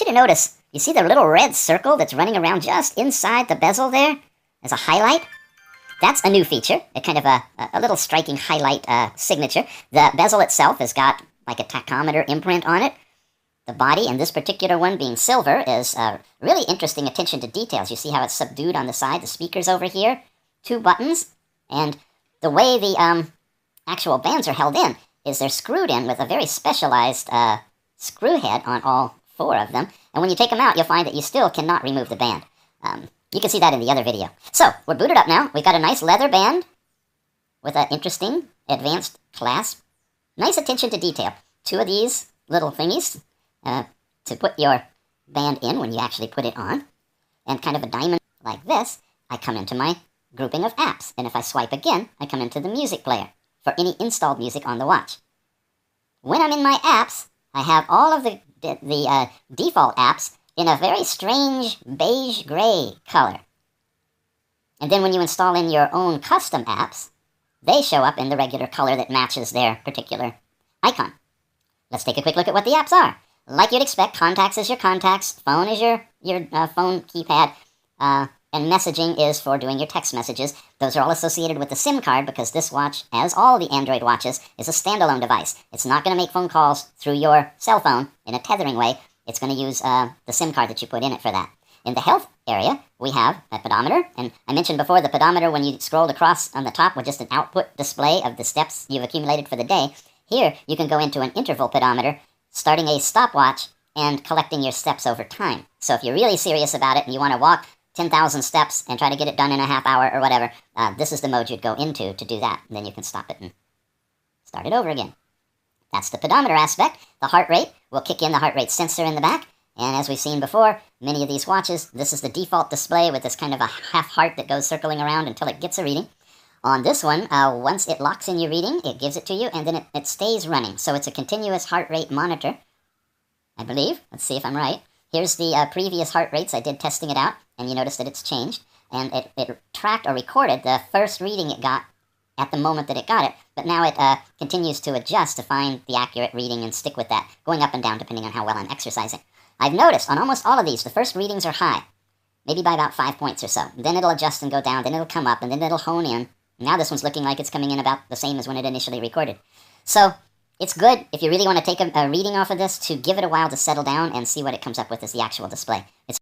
want you to notice, you see the little red circle that's running around just inside the bezel there as a highlight? That's a new feature, a kind of a little striking highlight signature. The bezel itself has got like a tachometer imprint on it. The body, and this particular one being silver, is really interesting attention to details. You see how it's subdued on the side, the speakers over here, 2 buttons, and the way the actual bands are held in is they're screwed in with a very specialized screw head on all 4 of them, and when you take them out, you'll find that you still cannot remove the band. You can see that in the other video. So, we're booted up now. We've got a nice leather band with an interesting advanced clasp. Nice attention to detail. 2 of these little thingies to put your band in when you actually put it on. And kind of a diamond like this, I come into my grouping of apps. And if I swipe again, I come into the music player for any installed music on the watch. When I'm in my apps, I have all of the default apps in a very strange beige gray color. And then when you install in your own custom apps, they show up in the regular color that matches their particular icon. Let's take a quick look at what the apps are. Like you'd expect, contacts is your contacts, phone is your phone keypad, and messaging is for doing your text messages. Those are all associated with the SIM card because this watch, as all the Android watches, is a standalone device. It's not going to make phone calls through your cell phone in a tethering way. It's going to use the SIM card that you put in it for that. In the health area, we have a pedometer, and I mentioned before the pedometer, when you scrolled across on the top, with just an output display of the steps you've accumulated for the day. Here, you can go into an interval pedometer, starting a stopwatch and collecting your steps over time. So if you're really serious about it and you want to walk 10,000 steps and try to get it done in a half hour or whatever, this is the mode you'd go into to do that. And then you can stop it and start it over again. That's the pedometer aspect. The heart rate will kick in the heart rate sensor in the back. And as we've seen before, many of these watches, this is the default display with this kind of a half heart that goes circling around until it gets a reading. On this one, once it locks in your reading, it gives it to you, and then it stays running. So it's a continuous heart rate monitor, I believe. Let's see if I'm right. Here's the previous heart rates. I did testing it out, and you notice that it's changed. And it tracked or recorded the first reading it got at the moment that it got it, but now it continues to adjust to find the accurate reading and stick with that, going up and down depending on how well I'm exercising. I've noticed on almost all of these, the first readings are high, maybe by about 5 points or so. Then it'll adjust and go down, then it'll come up, and then it'll hone in. Now this one's looking like it's coming in about the same as when it initially recorded. So it's good if you really want to take a reading off of this to give it a while to settle down and see what it comes up with as the actual display. It's